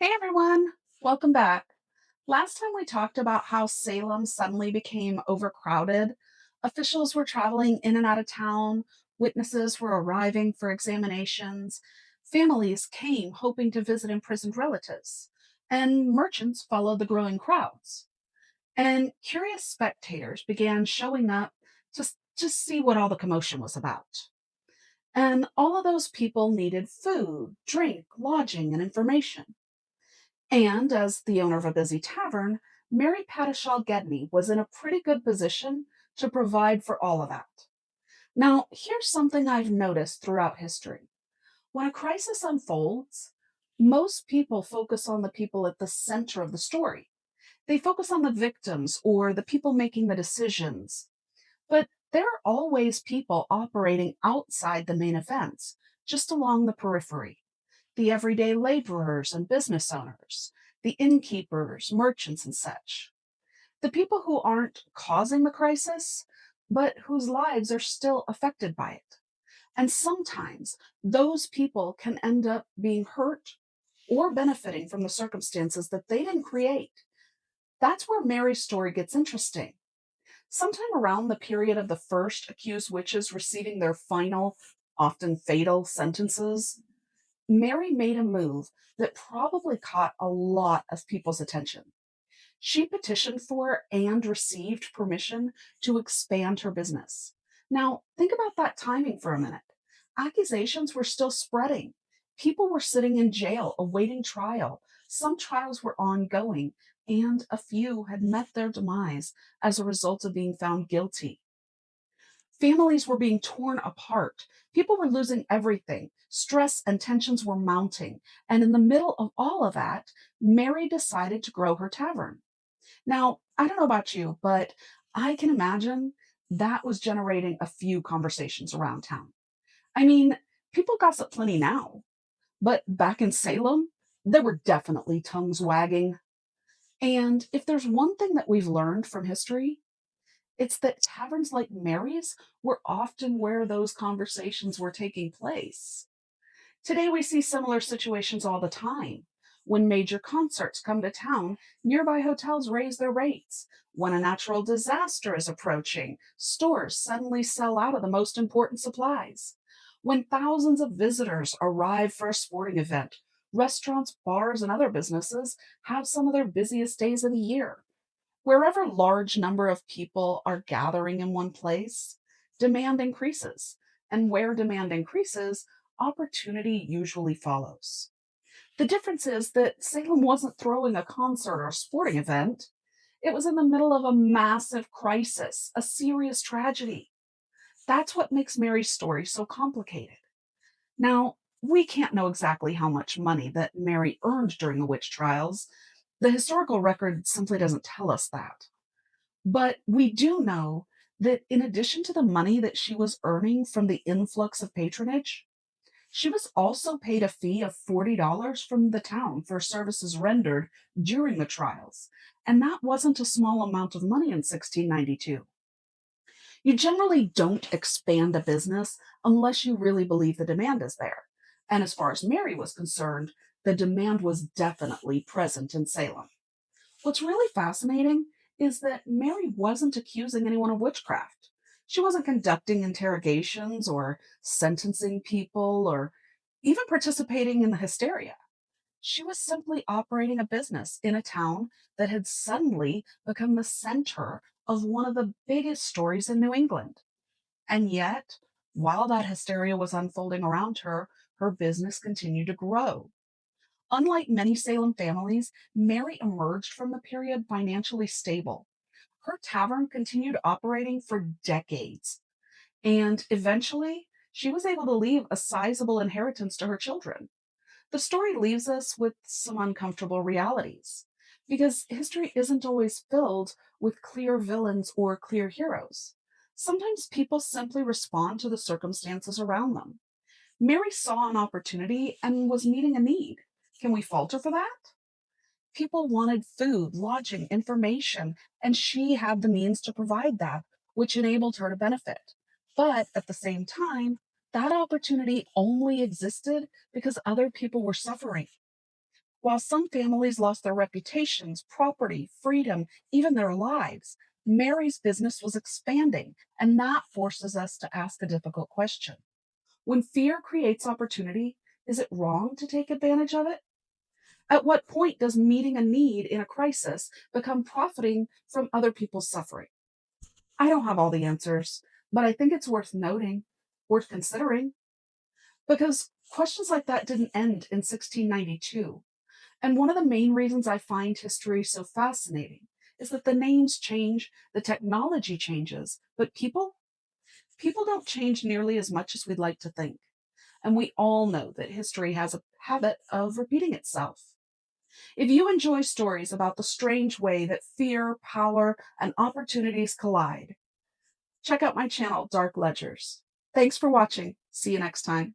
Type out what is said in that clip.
Hey everyone, welcome back. Last time we talked about how Salem suddenly became overcrowded. Officials were traveling in and out of town, witnesses were arriving for examinations, families came hoping to visit imprisoned relatives, and merchants followed the growing crowds. And curious spectators began showing up to just see what all the commotion was about. And all of those people needed food, drink, lodging, and information. And as the owner of a busy tavern, Mary Padishal Gedney was in a pretty good position to provide for all of that. Now, here's something I've noticed throughout history. When a crisis unfolds, most people focus on the people at the center of the story. They focus on the victims or the people making the decisions. But there are always people operating outside the main events, just along the periphery, the everyday laborers and business owners, the innkeepers, merchants, and such. The people who aren't causing the crisis, but whose lives are still affected by it. And sometimes those people can end up being hurt or benefiting from the circumstances that they didn't create. That's where Mary's story gets interesting. Sometime around the period of the first accused witches receiving their final, often fatal sentences, Mary made a move that probably caught a lot of people's attention. She petitioned for and received permission to expand her business. Now, think about that timing for a minute. Accusations were still spreading. People were sitting in jail awaiting trial. Some trials were ongoing, and a few had met their demise as a result of being found guilty. Families were being torn apart. People were losing everything. Stress and tensions were mounting. And in the middle of all of that, Mary decided to grow her tavern. Now, I don't know about you, but I can imagine that was generating a few conversations around town. I mean, people gossip plenty now, but back in Salem, there were definitely tongues wagging. And if there's one thing that we've learned from history, it's that taverns like Mary's were often where those conversations were taking place. Today, we see similar situations all the time. When major concerts come to town, nearby hotels raise their rates. When a natural disaster is approaching, stores suddenly sell out of the most important supplies. When thousands of visitors arrive for a sporting event, restaurants, bars, and other businesses have some of their busiest days of the year. Wherever large number of people are gathering in one place, demand increases. And where demand increases, opportunity usually follows. The difference is that Salem wasn't throwing a concert or a sporting event. It was in the middle of a massive crisis, a serious tragedy. That's what makes Mary's story so complicated. Now, we can't know exactly how much money that Mary earned during the witch trials. The historical record simply doesn't tell us that. But we do know that in addition to the money that she was earning from the influx of patronage, she was also paid a fee of $40 from the town for services rendered during the trials. And that wasn't a small amount of money in 1692. You generally don't expand a business unless you really believe the demand is there. And as far as Mary was concerned, the demand was definitely present in Salem. What's really fascinating is that Mary wasn't accusing anyone of witchcraft. She wasn't conducting interrogations or sentencing people or even participating in the hysteria. She was simply operating a business in a town that had suddenly become the center of one of the biggest stories in New England. And yet, while that hysteria was unfolding around her, her business continued to grow. Unlike many Salem families, Mary emerged from the period financially stable. Her tavern continued operating for decades, and eventually, she was able to leave a sizable inheritance to her children. The story leaves us with some uncomfortable realities, because history isn't always filled with clear villains or clear heroes. Sometimes people simply respond to the circumstances around them. Mary saw an opportunity and was meeting a need. Can we falter for that? People wanted food, lodging, information, and she had the means to provide that, which enabled her to benefit. But at the same time, that opportunity only existed because other people were suffering. While some families lost their reputations, property, freedom, even their lives, Mary's business was expanding, and that forces us to ask a difficult question. When fear creates opportunity, is it wrong to take advantage of it? At what point does meeting a need in a crisis become profiting from other people's suffering? I don't have all the answers, but I think it's worth noting, worth considering, because questions like that didn't end in 1692. And one of the main reasons I find history so fascinating is that the names change, the technology changes, but people don't change nearly as much as we'd like to think. And we all know that history has a habit of repeating itself. If you enjoy stories about the strange way that fear, power, and opportunities collide, check out my channel, Dark Ledgers. Thanks for watching. See you next time.